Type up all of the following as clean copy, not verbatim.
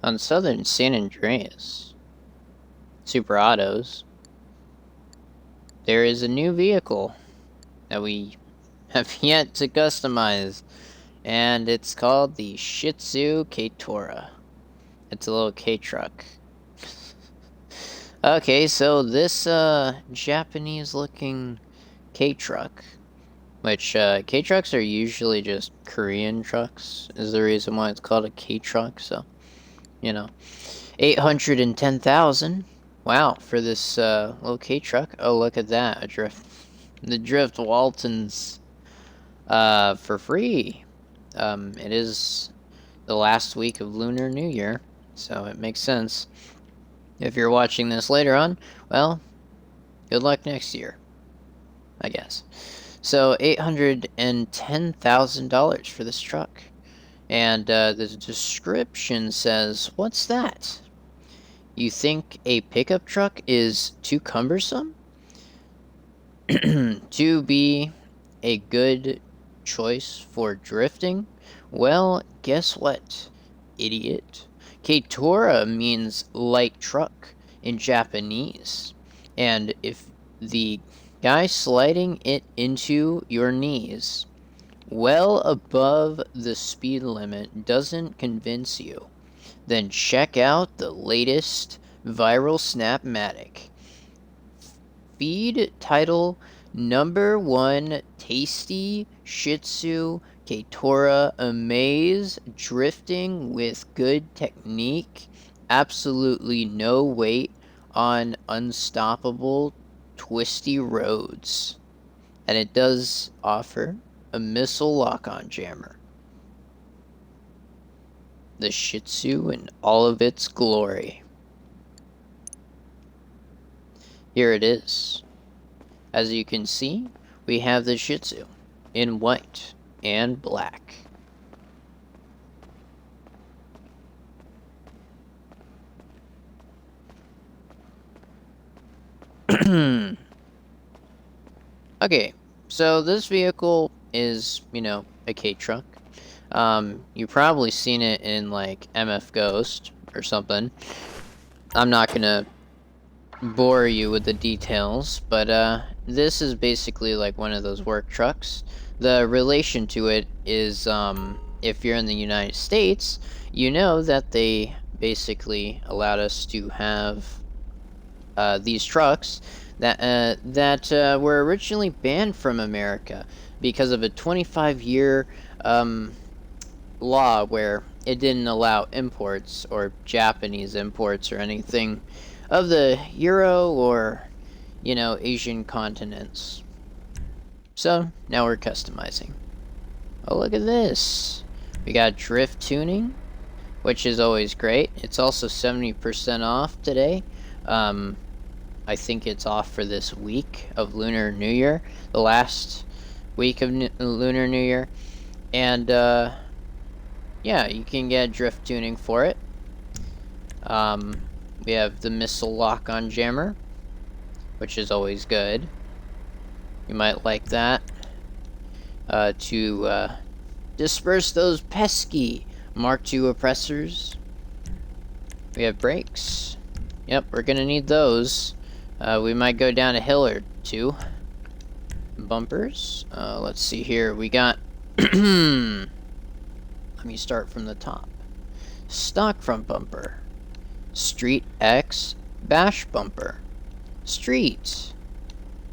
On southern San Andreas, Super Autos, there is a new vehicle that we have yet to customize, and it's called the Shitzu Keitora. It's a little K-truck. Okay, so this Japanese-looking K-truck, which K-trucks are usually just Korean trucks, is the reason why it's called a K-truck. So, you know, 810,000. Wow, for this little K-truck. Oh, look at that, the Drift Waltons for free. It is the last week of Lunar New Year, so it makes sense. If you're watching this later on, well, good luck next year, I guess. So $810,000 for this truck. And the description says, what's that? You think a pickup truck is too cumbersome to be a good choice for drifting? Well, guess what, idiot? Keitora means light truck in Japanese. And if the guy sliding it into your knees well above the speed limit doesn't convince you, then check out the latest viral Snapmatic. Feed title #1 tasty Shitzu Keitora amaze drifting with good technique, absolutely no weight on unstoppable twisty roads. And it does offer a missile lock-on jammer. The Shitzu in all of its glory. Here it is. As you can see, we have the Shitzu in white and black. Okay, so this vehicle is, a K-truck. You've probably seen it in, like, MF Ghost or something. I'm not gonna bore you with the details, but, this is basically, like, one of those work trucks. The relation to it is, if you're in the United States, you know that they basically allowed us to have, these trucks that were originally banned from America because of a 25-year law where it didn't allow imports or Japanese imports or anything of the Euro or, Asian continents. So now we're customizing. Oh, look at this. We got drift tuning, which is always great. It's also 70% off today. I think it's off for this week of Lunar New Year, the last week of Lunar New Year, and yeah, you can get drift tuning for it. We have the missile lock-on jammer, which is always good. You might like that to disperse those pesky Mark II oppressors. We have brakes. Yep, we're gonna need those. We might go down a hill or two. Bumpers. Let's see here. We got... Let me start from the top. Stock front bumper. Street X bash bumper. Street.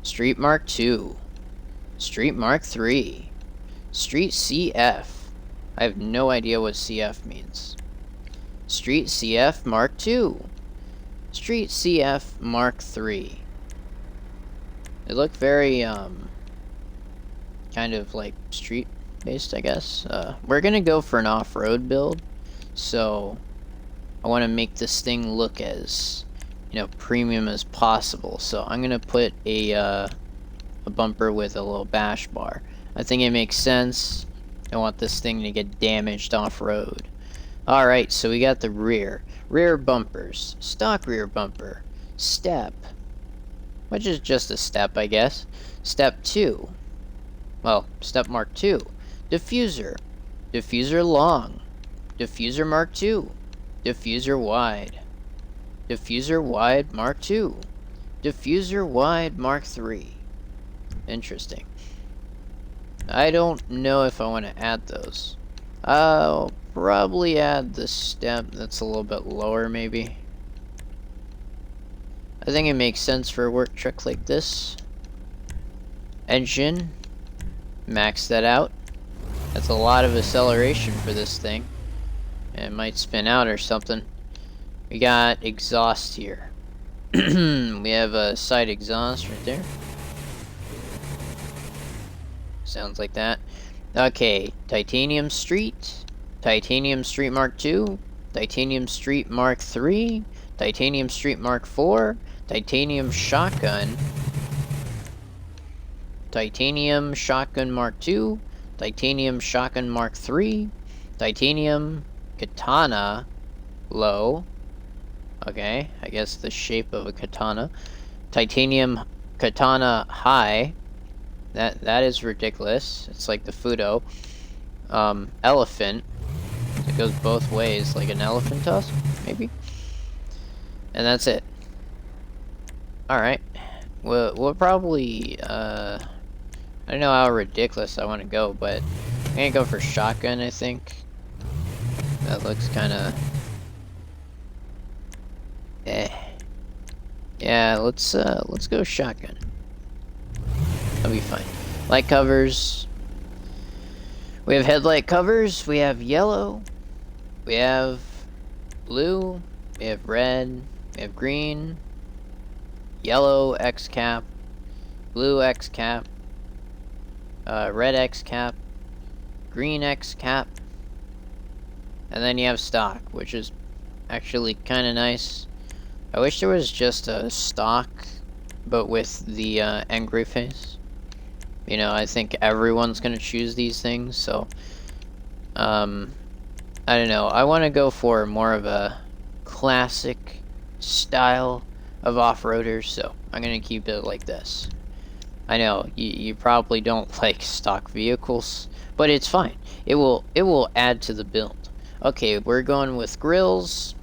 Street Mark II. Street Mark III. Street CF. I have no idea what CF means. Street CF Mark II. Street CF Mark III. They look very, kind of like street based, I guess. We're gonna go for an off-road build, so I want to make this thing look as, premium as possible. So I'm gonna put a bumper with a little bash bar. I think it makes sense. I want this thing to get damaged off-road. Alright, so we got the rear bumpers, stock rear bumper, step, which is just a step, I guess. Step 2, well, step Mark II, diffuser long, diffuser Mark II, Diffuser wide. Diffuser wide Mark II. Diffuser wide Mark III. Interesting. I don't know if I want to add those. I'll probably add the stem that's a little bit lower, maybe. I think it makes sense for a work truck like this. Engine. Max that out. That's a lot of acceleration for this thing. It might spin out or something. We got exhaust here. We have a side exhaust right there. Sounds like that. Okay, Titanium Street. Titanium Street Mark II. Titanium Street Mark III. Titanium Street Mark IV. Titanium Shotgun. Titanium Shotgun Mark II. Titanium Shotgun Mark III. Titanium Katana Low. Okay, I guess the shape of a katana. Titanium Katana High. That is ridiculous. It's like the Fudo. Elephant. It goes both ways, like an elephant tusk, maybe. And that's it. Alright. We'll probably, I don't know how ridiculous I want to go, but I'm gonna go for shotgun, I think. That looks kinda... Yeah, let's go shotgun. That'll be fine. Light covers. We have headlight covers. We have yellow. We have blue. We have red. We have green. Yellow X cap. Blue X cap. Red X cap. Green X cap. And then you have stock, which is actually kind of nice. I wish there was just a stock, but with the angry face. You know, I think everyone's gonna choose these things, so I don't know. I want to go for more of a classic style of off-roaders, so I'm gonna keep it like this. I know you probably don't like stock vehicles, but it's fine. It will add to the build. Okay, we're going with grills.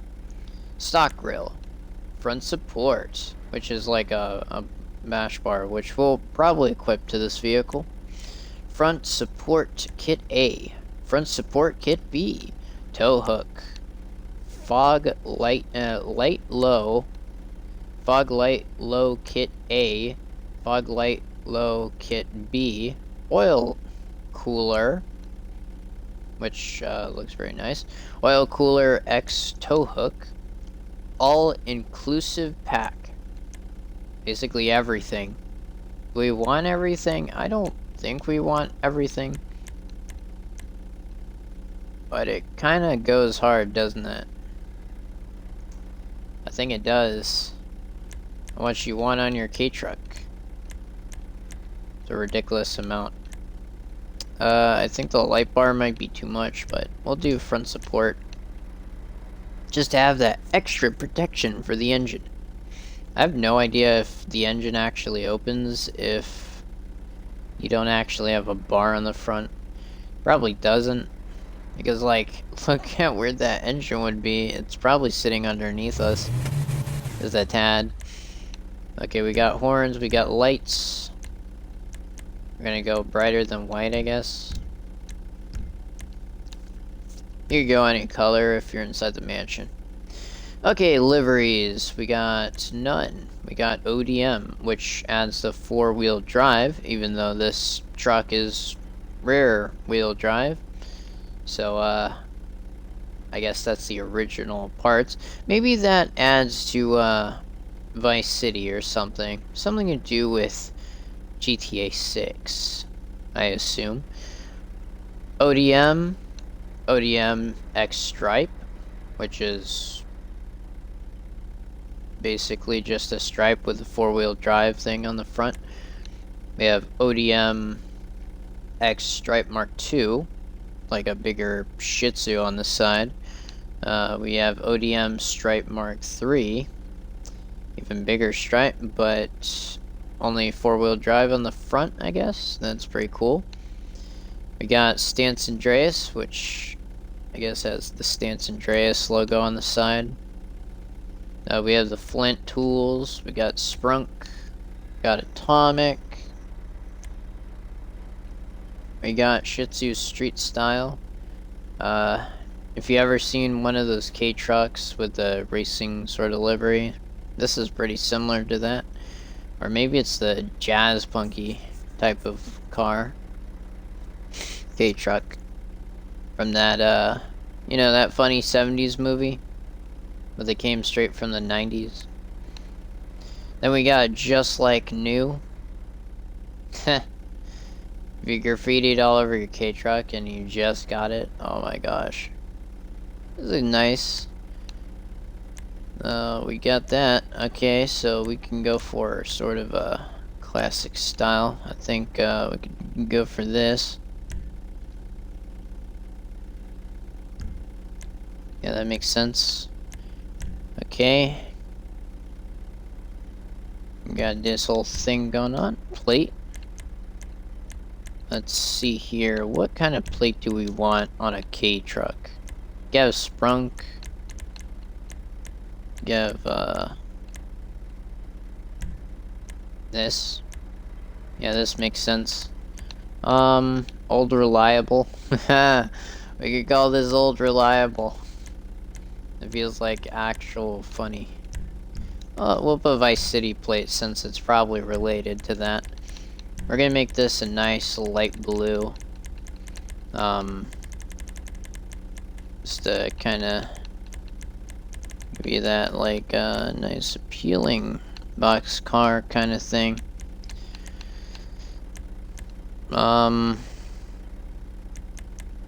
Stock grill. Front support, which is like a mash bar, which we'll probably equip to this vehicle. Front support kit A. Front support kit B. Tow hook. Fog light low. Fog light low kit A. Fog light low kit B. Oil cooler, which looks very nice. Oil cooler X tow hook. All-inclusive pack. Basically everything. Do we want everything? I don't think we want everything. But it kind of goes hard, doesn't it? I think it does. How much you want on your K-truck? It's a ridiculous amount. I think the light bar might be too much, but we'll do front support. Just to have that extra protection for the engine. I have no idea if the engine actually opens if you don't actually have a bar on the front. Probably doesn't. Because, like, look at where that engine would be. It's probably sitting underneath us. Just a tad. Okay, we got horns, we got lights. We're gonna go brighter than white, I guess. You can go any color if you're inside the mansion. Okay, liveries. We got none. We got ODM, which adds the 4-wheel drive, even though this truck is rear-wheel drive. So, I guess that's the original parts. Maybe that adds to, Vice City or something. Something to do with GTA 6, I assume. ODM X Stripe, which is basically just a stripe with a 4-wheel drive thing on the front. We have ODM X Stripe Mark II, like a bigger Shitzu on the side. We have ODM Stripe Mark III, even bigger stripe, but only 4-wheel drive on the front, I guess. That's pretty cool. We got Stance Andreas, which I guess has the Stance Andreas logo on the side. We have the Flint tools. We got Sprunk. Got Atomic. We got Shitzu Street Style. If you ever seen one of those K trucks with the racing sort of livery, this is pretty similar to that. Or maybe it's the jazz punky type of car. K truck. From that, you know, that funny 70s movie? But they came straight from the 90s. Then we got Just Like New. If you graffitied all over your K truck and you just got it, oh my gosh. This is nice. We got that. Okay, so we can go for sort of a classic style. I think we could go for this. Yeah, that makes sense. Okay. We got this whole thing going on. Plate. Let's see here. What kind of plate do we want on a K truck? You have Sprunk. You have this. Yeah, this makes sense. Old Reliable. We could call this Old Reliable. It feels like actual funny. We'll put Vice City plate since it's probably related to that. We're gonna make this a nice light blue. Just to kinda give you that like nice appealing box car kind of thing. We're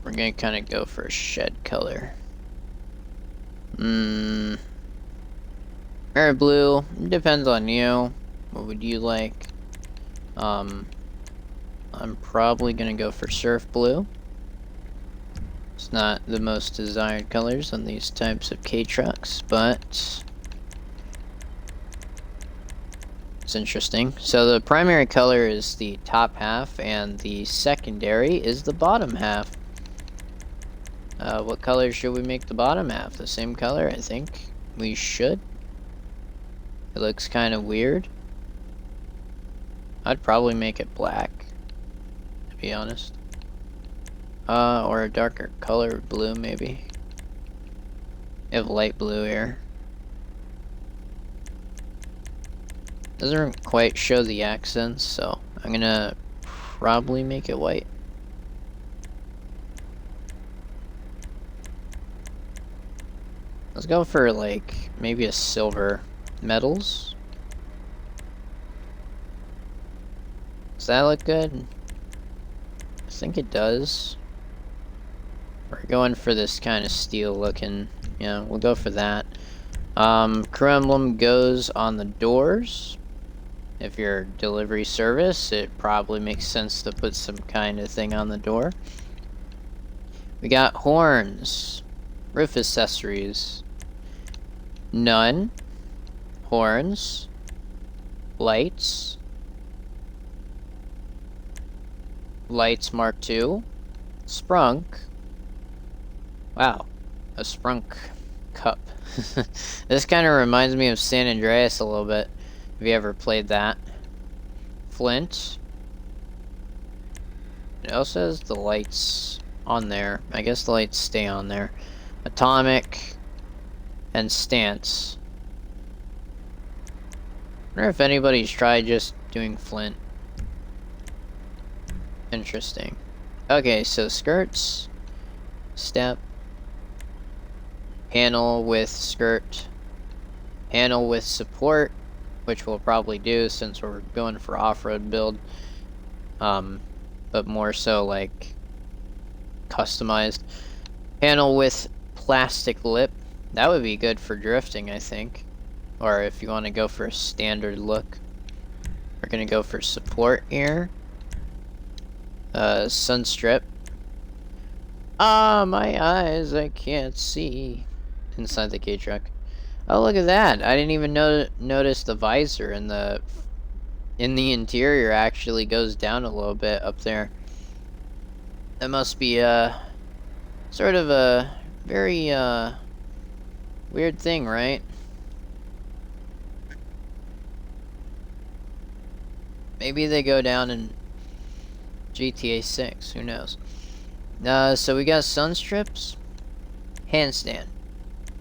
gonna kinda go for a shed color. Air blue, depends on you. What would you like? I'm probably gonna go for surf blue. It's not the most desired colors on these types of K trucks, but it's interesting. So the primary color is the top half, and the secondary is the bottom half. What color should we make the bottom half? The same color, I think we should. It looks kind of weird. I'd probably make it black, to be honest. Or a darker color, blue maybe. You have light blue here. Doesn't quite show the accents, so I'm gonna probably make it white. Let's go for like maybe a silver. Metals. Does that look good? I think it does. We're going for this kind of steel looking. Yeah, we'll go for that. Crew emblem goes on the doors. If you're delivery service, it probably makes sense to put some kind of thing on the door. We got horns. Roof accessories. None. Horns. Lights. Lights Mark II. Sprunk. Wow. A Sprunk cup. This kind of reminds me of San Andreas a little bit. Have you ever played that? Flint. It also has the lights on there. I guess the lights stay on there. Atomic. And Stance. I wonder if anybody's tried just doing Flint. Interesting. Okay, so skirts. Step. Panel with skirt. Panel with support, which we'll probably do since we're going for off-road build. But more so like customized. Panel with plastic lip. That would be good for drifting, I think. Or if you want to go for a standard look. We're going to go for support here. Sun strip. Ah, my eyes, I can't see. Inside the K truck. Oh, look at that. I didn't even notice the visor in the interior actually goes down a little bit up there. That must be Sort of a very weird thing, right? Maybe they go down in GTA 6, who knows? So we got sun strips, handstand,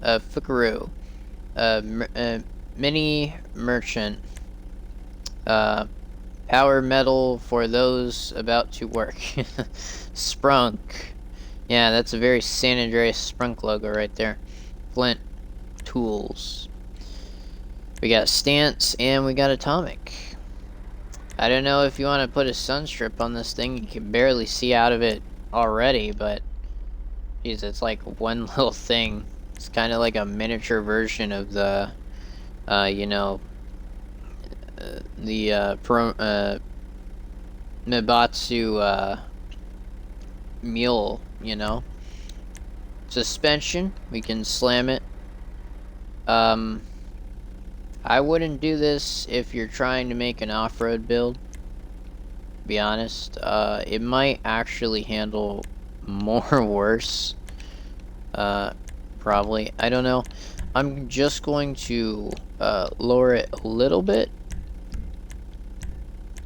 fukaroo, mini merchant, power metal for those about to work, sprunk. Yeah, that's a very San Andreas sprunk logo right there. Flint tools. We got stance and we got atomic. I don't know if you want to put a sun strip on this thing. You can barely see out of it already, but geez, it's like one little thing. It's kind of like a miniature version of the, you know, the Mibatsu mule, you know. Suspension, we can slam it. I wouldn't do this if you're trying to make an off-road build, to be honest. It might actually handle more worse. Probably. I don't know. I'm just going to lower it a little bit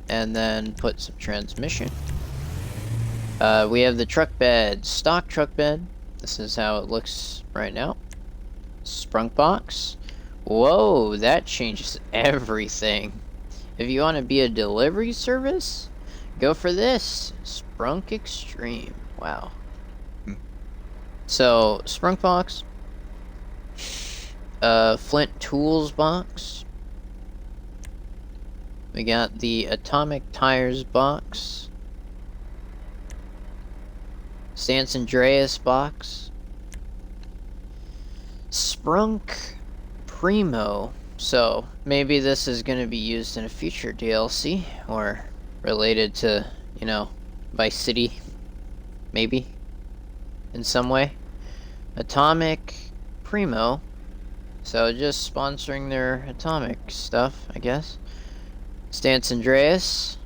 and then put some transmission. We have the truck bed, stock truck bed. This is how it looks right now. Sprunk box. Whoa, that changes everything. If you want to be a delivery service, go for this. Sprunk Extreme. Wow. So, Sprunk box. Flint tools box. We got the atomic tires box. San Andreas box. Sprunk Primo. So maybe this is going to be used in a future DLC or related to, you know, Vice City, maybe in some way. Atomic Primo. So just sponsoring their atomic stuff, I guess. San Andreas.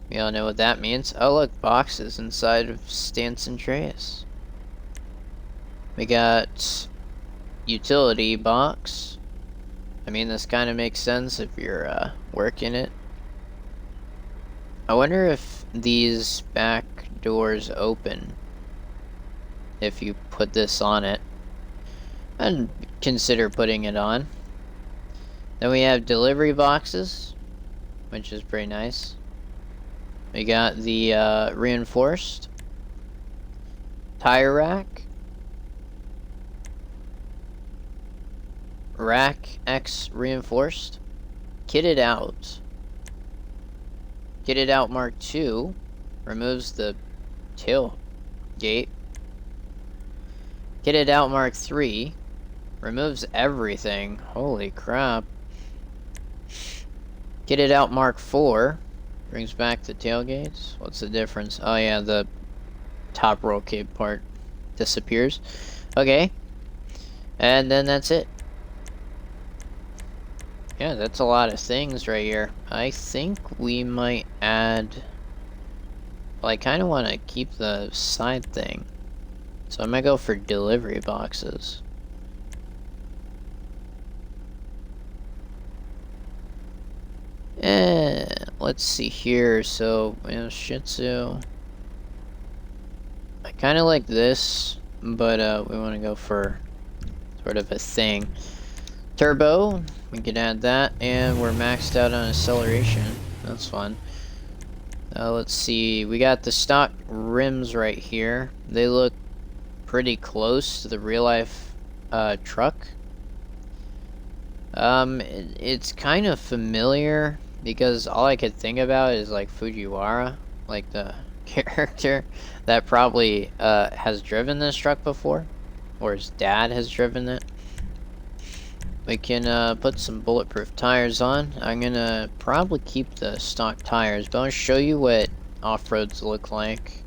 We all know what that means. Oh look, boxes inside of San Andreas. We got utility box. I mean, this kind of makes sense if you're working it. I wonder if these back doors open if you put this on it. I'd consider putting it on. Then we have delivery boxes, which is pretty nice. We got the reinforced tire rack. Rack X reinforced. Kitted out. Kitted out Mark II. Removes the tailgate. Kitted out Mark III. Removes everything. Holy crap. Kitted out Mark IV. Brings back the tailgates. What's the difference? Oh yeah, the top roll cage part disappears. Okay. And then that's it. Yeah, that's a lot of things right here. I think we might add... Well, I kind of want to keep the side thing. So I might go for delivery boxes. Let's see here. So, you know, Shitzu. I kind of like this, but we want to go for sort of a thing. Turbo, we can add that, and we're maxed out on acceleration. That's fun. Let's see, we got the stock rims right here. They look pretty close to the real life truck. It's kind of familiar because all I could think about is like Fujiwara, like the character that probably has driven this truck before, or his dad has driven it. We can put some bulletproof tires on. I'm gonna probably keep the stock tires, but I'll show you what off-roads look like.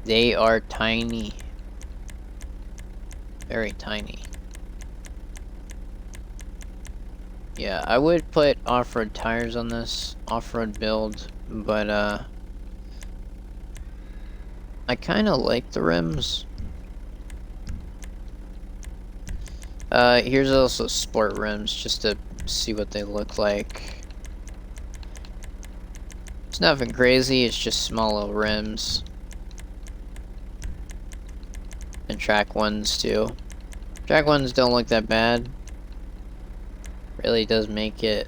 They are tiny. Very tiny. Yeah, I would put off-road tires on this off-road build, but I kind of like the rims. Here's also sport rims, just to see what they look like. It's nothing crazy, it's just small little rims. And track ones too. Track ones don't look that bad. Really does make it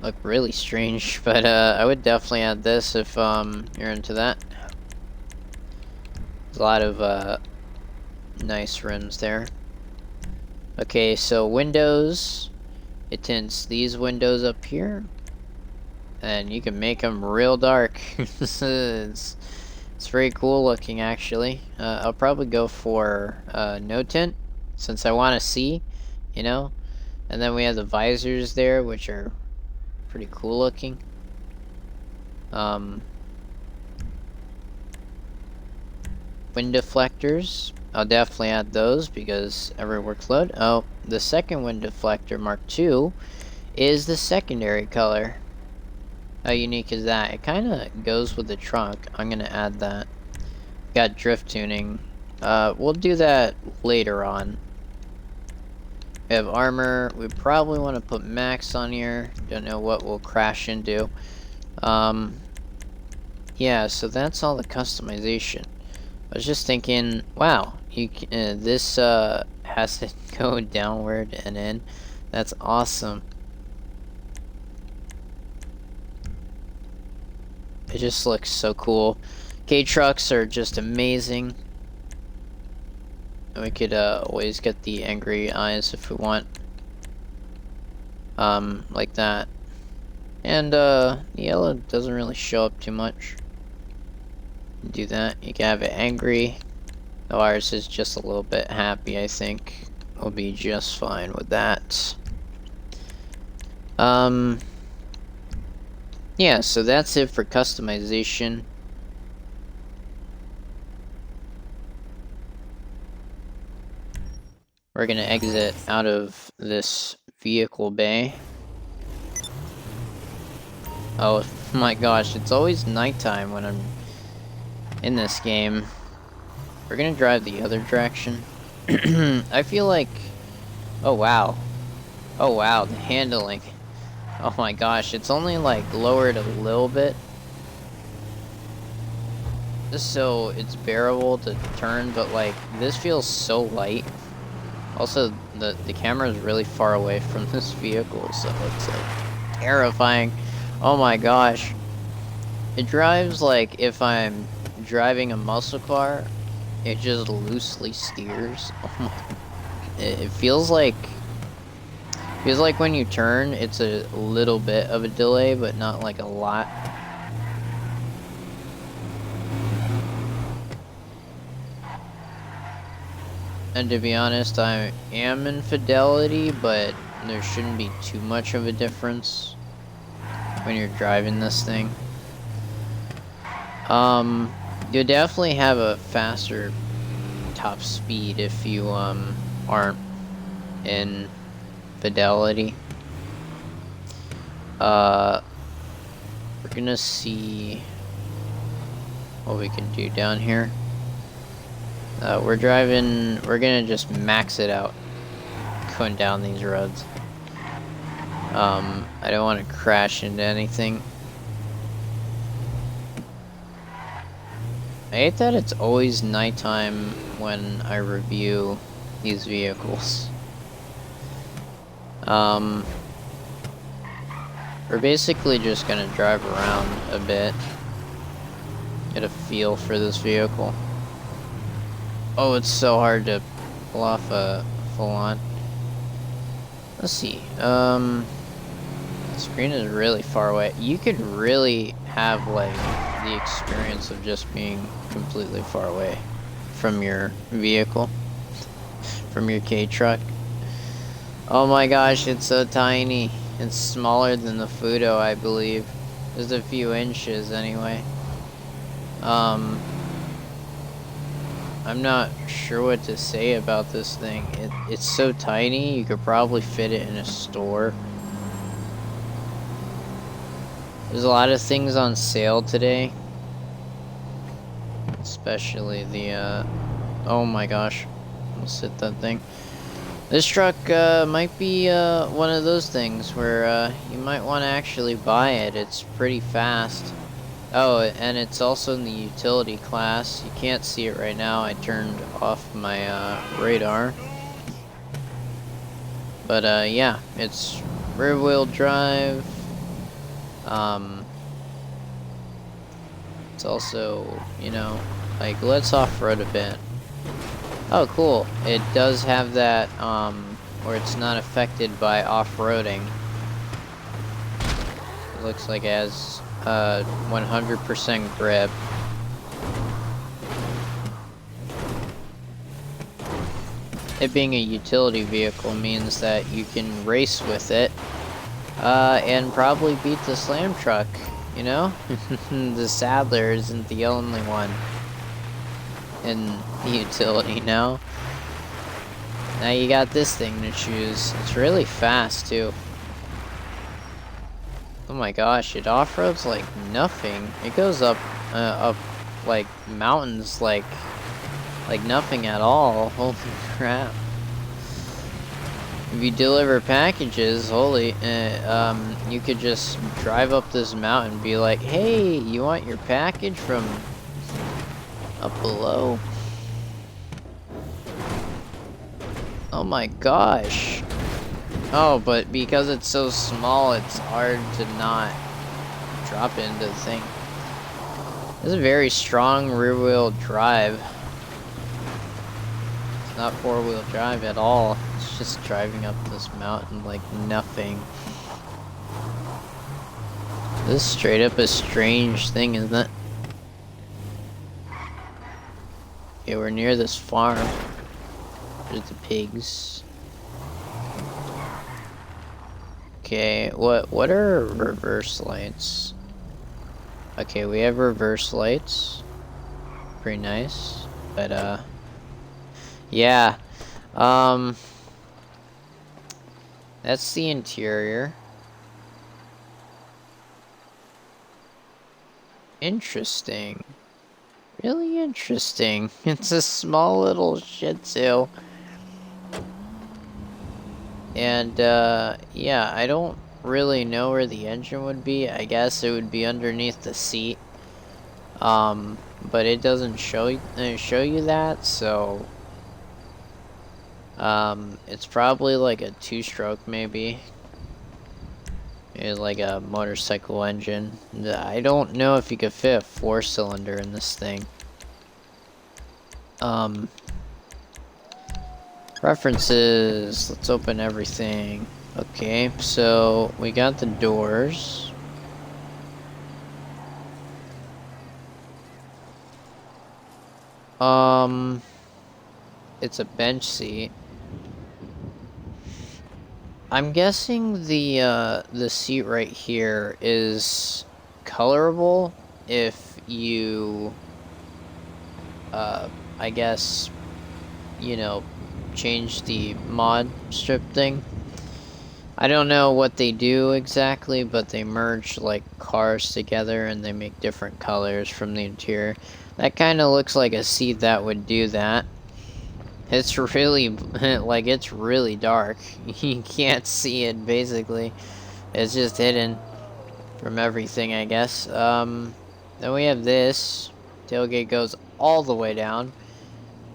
look really strange, but I would definitely add this if you're into that. There's a lot of nice rims there. Okay, so windows. It tints these windows up here. And you can make them real dark. It's very cool looking, actually. I'll probably go for no tint, since I want to see, you know. And then we have the visors there, which are pretty cool looking. Wind deflectors. I'll definitely add those because every workload. Oh, the second wind deflector, Mark II, is the secondary color. How unique is that? It kind of goes with the trunk. I'm going to add that. Got drift tuning. We'll do that later on. We have armor. We probably want to put max on here. Don't know what we'll crash into. Yeah, so that's all the customization. I was just thinking, wow, you can, this has to go downward and in. That's awesome. It just looks so cool. K-trucks are just amazing. And we could always get the angry eyes if we want. Like that. And the yellow doesn't really show up too much. Do that. You can have it angry. Though ours is just a little bit happy, I think. We'll be just fine with that. Yeah, so that's it for customization. We're gonna exit out of this vehicle bay. Oh my gosh, it's always nighttime when I'm in this game. We're gonna drive the other direction. I feel like... Oh wow. Oh wow, the handling. Oh my gosh, it's only like lowered a little bit. Just so it's bearable to turn, but like this feels so light. Also, the camera is really far away from this vehicle, so it's like terrifying. Oh my gosh. It drives like if I'm driving a muscle car, it just loosely steers. Oh my. It feels like when you turn, it's a little bit of a delay, but not like a lot. And to be honest, I am in fidelity, but there shouldn't be too much of a difference when you're driving this thing. You'll definitely have a faster top speed if you aren't in fidelity. We're gonna see what we can do down here. We're gonna just max it out going down these roads. I don't want to crash into anything. I hate that it's always nighttime when I review these vehicles. We're basically just gonna drive around a bit, get a feel for this vehicle. Oh, it's so hard to pull off a full-on. Let's see. The screen is really far away. You could really have like the experience of just being completely far away from your vehicle, from your K-truck. Oh my gosh, it's so tiny. It's smaller than the Fudo, I believe. Just a few inches anyway. I'm not sure what to say about this thing. It's so tiny, you could probably fit it in a store. There's a lot of things on sale today. Especially the, oh my gosh. Almost hit that thing. This truck, might be, one of those things where, you might want to actually buy it. It's pretty fast. Oh, and it's also in the utility class. You can't see it right now. I turned off my, radar. But, yeah, it's rear-wheel drive. It's also, you know, like, let's off-road a bit. Oh, cool. It does have that, where it's not affected by off-roading. It looks like it has, 100% grip. It being a utility vehicle means that you can race with it, and probably beat the slam truck, you know? The Sadler isn't the only one in the utility now. Now you got this thing to choose. It's really fast too. Oh my gosh, it off-roads like nothing. It goes up like mountains like nothing at all. Holy crap. If you deliver packages, you could just drive up this mountain and be like, hey, you want your package from up below? Oh my gosh. Oh, but because it's so small, it's hard to not drop it into the thing. This is a very strong rear-wheel drive. It's not four-wheel drive at all. It's just driving up this mountain like nothing. This is straight up a strange thing, isn't it? Okay, we're near this farm. There's the pigs. Okay, what are reverse lights? Okay, we have reverse lights. Pretty nice. But yeah. That's the interior. Interesting. Really interesting. It's a small little Shitzu. And, yeah, I don't really know where the engine would be. I guess it would be underneath the seat. But it doesn't show you that, so... it's probably like a two-stroke, maybe. It's like a motorcycle engine. I don't know if you could fit a four-cylinder in this thing. Preferences. Let's open everything. Okay, so we got the doors. It's a bench seat. I'm guessing the seat right here is colorable if you I guess, you know, change the mod strip thing. I don't know what they do exactly, but they merge like cars together and they make different colors from the interior. That kind of looks like a seat that would do that. It's really, like, it's really dark. You can't see it, basically. It's just hidden from everything, I guess. Then we have this. Tailgate goes all the way down.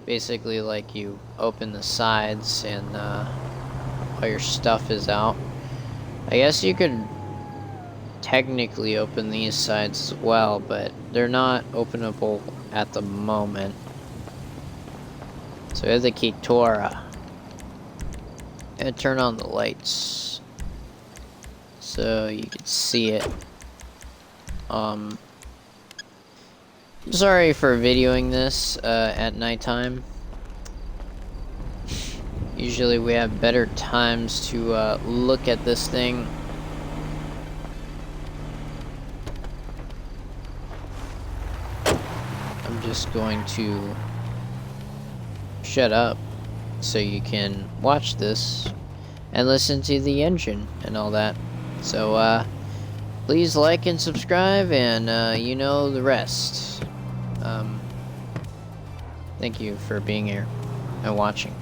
Basically, like, you open the sides and, all your stuff is out. I guess you could technically open these sides as well, but they're not openable at the moment. So we have the Keitora. And turn on the lights so you can see it. I'm sorry for videoing this at nighttime. Usually we have better times to look at this thing. I'm just going to shut up so you can watch this and listen to the engine and all that. So please like and subscribe, and you know the rest. Thank you for being here and watching.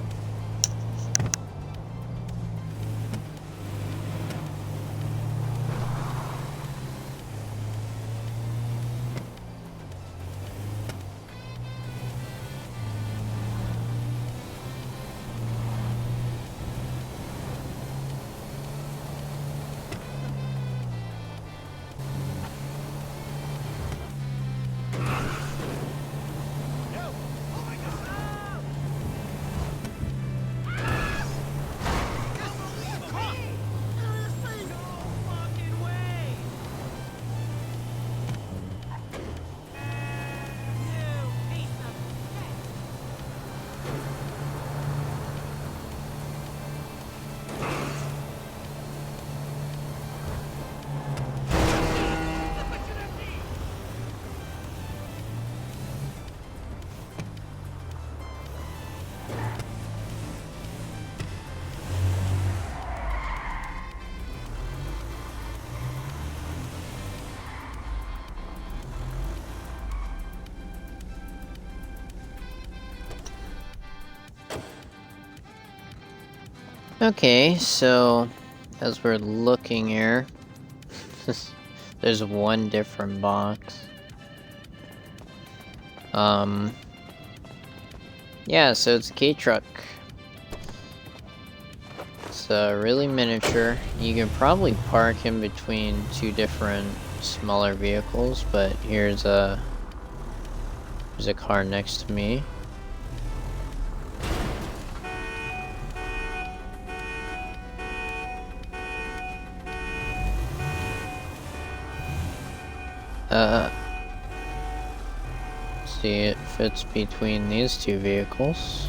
Okay, so as we're looking here, there's one different box. Yeah, so it's a K-truck. It's really miniature. You can probably park in between two different smaller vehicles, but here's a car next to me. See, it fits between these two vehicles.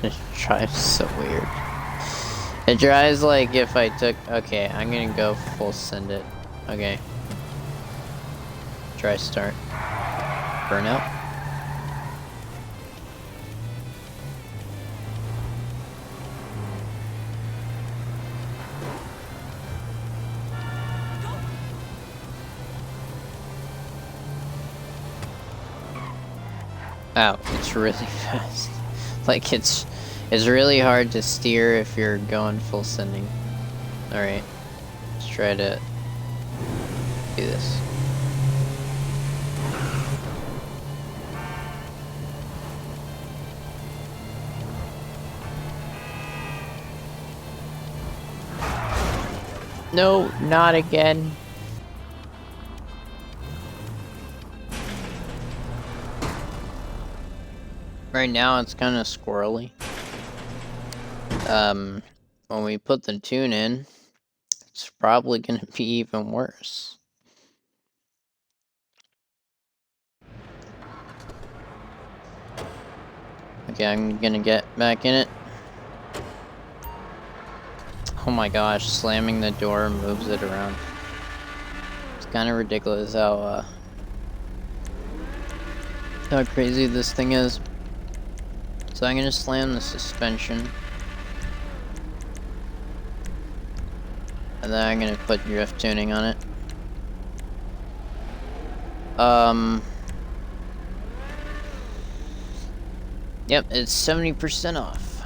It drives so weird. It drives like if I took... Okay, I'm gonna go full send it. Okay. Try start. Burnout. Ow, it's really fast. Like it's really hard to steer if you're going full sending. Alright. Let's try to do this. No, not again. Right now it's kind of squirrely. When we put the tune in, it's probably going to be even worse. Okay, I'm going to get back in it. Oh my gosh, slamming the door moves it around. It's kind of ridiculous how crazy this thing is. So I'm gonna slam the suspension. And then I'm gonna put drift tuning on it. Yep, it's 70% off.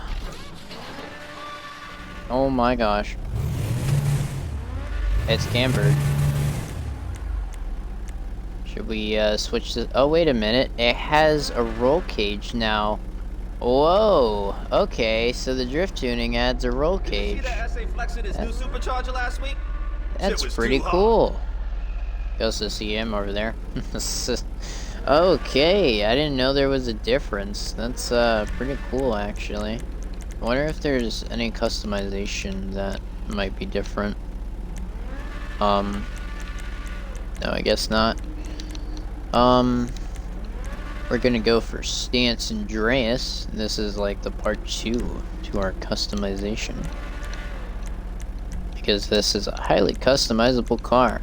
Oh my gosh. It's cambered. Should we switch to... Oh, wait a minute. It has a roll cage now. Whoa, okay, so the drift tuning adds a roll cage. Did you see that SA flexing his new supercharger last week? That's pretty cool. You also see him over there. Okay, I didn't know there was a difference. That's pretty cool, actually. I wonder if there's any customization that might be different. No, I guess not. We're gonna go for Stance Andreas. This is like the part 2 to our customization. Because this is a highly customizable car.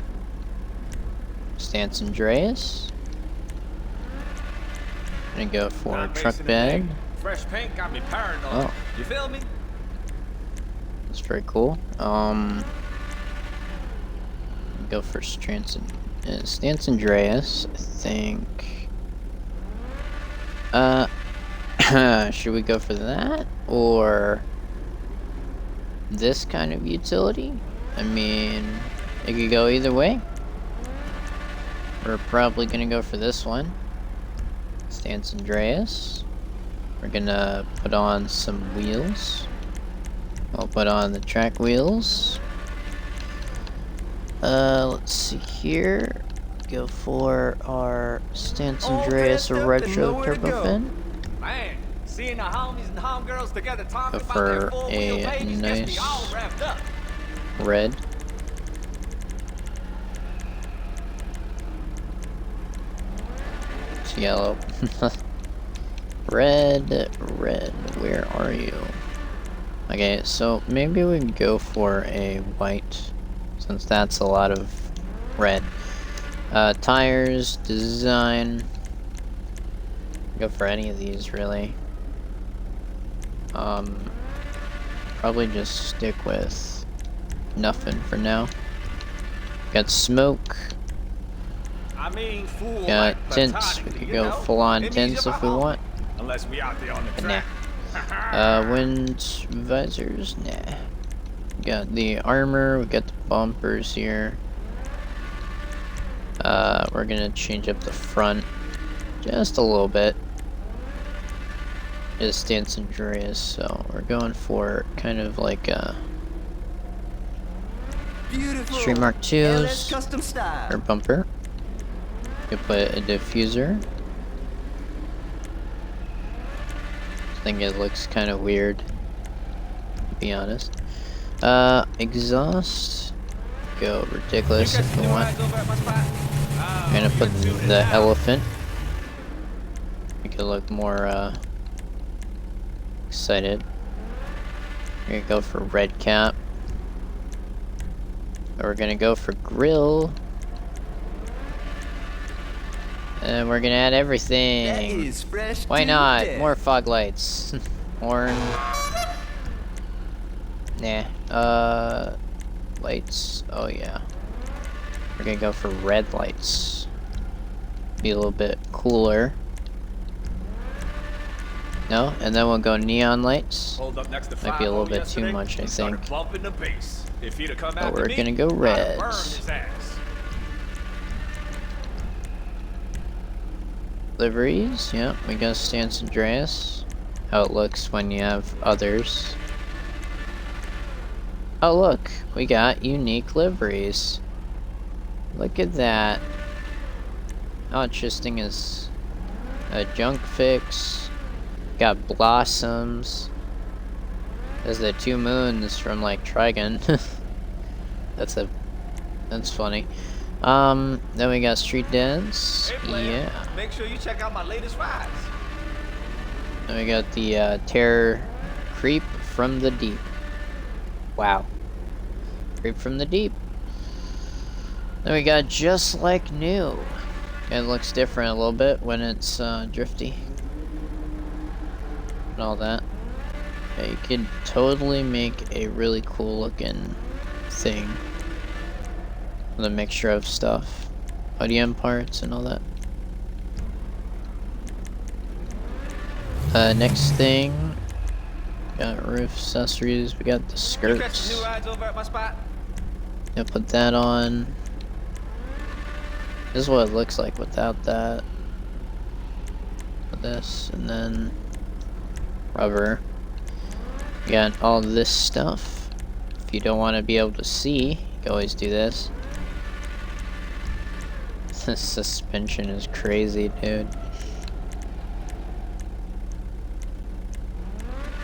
Stance Andreas. Gonna go for truck bed. Fresh paint got me paranoid. Oh. You feel me? It's very cool. Go for Stance Andreas, I think. Should we go for that or this kind of utility? I mean, it could go either way. We're probably gonna go for this one. Stance Andreas. We're gonna put on some wheels. I'll put on the track wheels. Let's see here. Go for our Stance Andreas retro turbo fin. Man, seeing the homies and homegirls together talking Go about their for four-wheel a babies gets me all nice wrapped up. red. It's yellow. Red, where are you? Okay, so maybe we can go for a white, since that's a lot of red. Tires, design. Go for any of these, really. Probably just stick with nothing for now. Got smoke. I mean, fool. Got like tints. platonic, We could you go know? full on It means tints you're if we my want. homie. Unless we out there on the But track. nah. Wind visors, nah. Got the armor, we got the bumpers here. We're gonna change up the front just a little bit. It's Stance Andreas, so we're going for kind of like a Street Mark 2's custom style. or bumper. You put a diffuser. I think it looks kind of weird, to be honest. Exhaust. Go ridiculous if you want. I'm gonna put the elephant. Make it look more excited. We're gonna go for red cap. We're gonna go for grill. And we're gonna add everything. That is fresh. Why to not? death. More fog lights. Horn. Nah. Lights. Oh yeah. We're gonna go for red lights. Be a little bit cooler. No? And then we'll go neon lights. Hold up next to Might be a little bit yesterday, too much, I he started think. bumping the bass. If he'd have come But after we're me, gonna go I'd have red. burned his ass. Liveries. Yep, we got Stance Andreas. How it looks when you have others. Oh look, we got unique liveries. Look at that. How interesting is a junk fix. Got blossoms. There's the 2 moons from like Trigon. That's funny. Then we got street dance. Hey, player, Yeah. make sure you check out my latest rides. Then we got the terror creep from the deep. Wow. Creep from the deep. Then we got just like new. It looks different a little bit when it's drifty. And all that. Yeah, you could totally make a really cool looking thing. With a mixture of stuff. ODM parts and all that. Next thing. Got roof accessories. We got the You catch skirts. new rides over at my spot? Gonna put that on. This is what it looks like without that. This and then rubber. You got all this stuff. If you don't want to be able to see, you can always do this. This suspension is crazy, dude.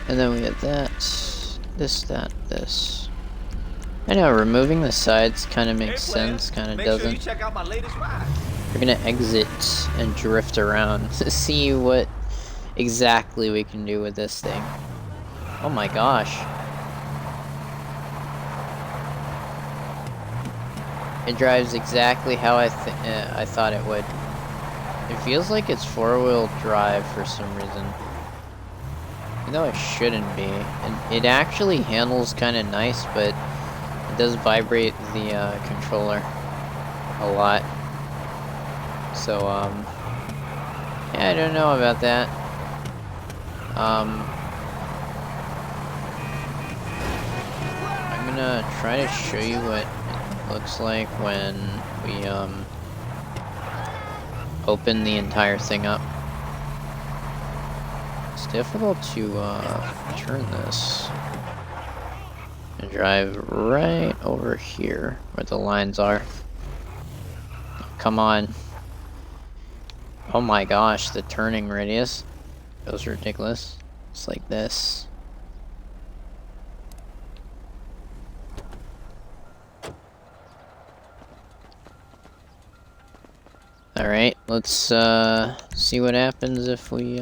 And then we got that, this, that, this. I know, removing the sides kind of makes Hey, player, sense, kind of make sure doesn't. you check out my latest ride. We're gonna exit and drift around to see what exactly we can do with this thing. Oh my gosh. It drives exactly how I thought it would. It feels like it's 4-wheel drive for some reason. No, it shouldn't be. It actually handles kind of nice, but it does vibrate the controller a lot. So, yeah, I don't know about that. I'm gonna try to show you what it looks like when we, open the entire thing up. It's difficult to, turn this. And drive right over here where the lines are. Come on. Oh my gosh, the turning radius goes ridiculous. It's like this. Alright, let's see what happens if we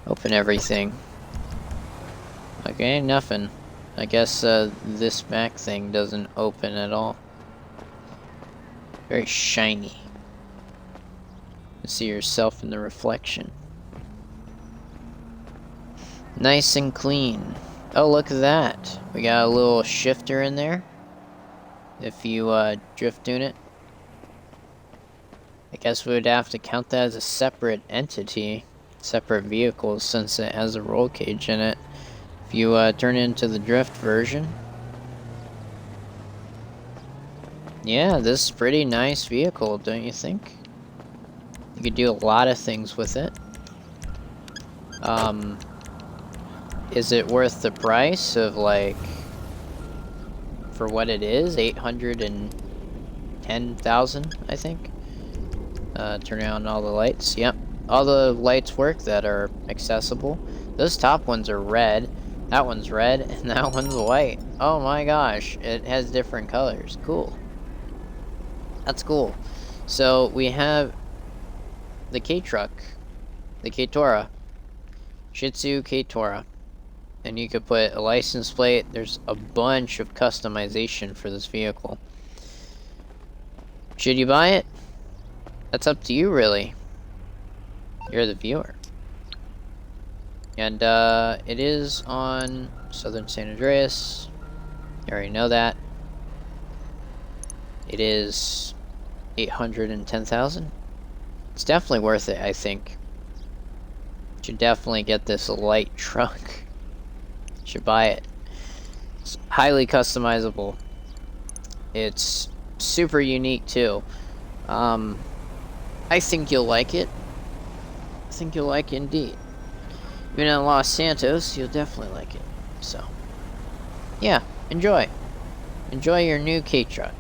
open everything. Okay, nothing. I guess this back thing doesn't open at all. Very shiny. You see yourself in the reflection. Nice and clean. Oh, look at that. We got a little shifter in there. If you drift tune it. I guess we would have to count that as a separate entity. Separate vehicle since it has a roll cage in it. If you turn it into the drift version. Yeah, this is a pretty nice vehicle, don't you think? You could do a lot of things with it. Is it worth the price of, like, for what it is? 810,000, I think. Turn on all the lights. Yep. All the lights work that are accessible. Those top ones are red. That one's red, and that one's white. Oh my gosh, it has different colors. Cool. That's cool. So we have the K truck, the Keitora, Shitzu Keitora, and you could put a license plate. There's a bunch of customization for this vehicle. Should you buy it? That's up to you, really. You're the viewer. And it is on Southern San Andreas. You already know that. It is 810,000. It's definitely worth it, I think. Should definitely get this light truck. Should buy it. It's highly customizable. It's super unique too. I think you'll like it. I think you'll like it indeed. Even in Los Santos, you'll definitely like it. So, yeah, enjoy. Enjoy your new K truck.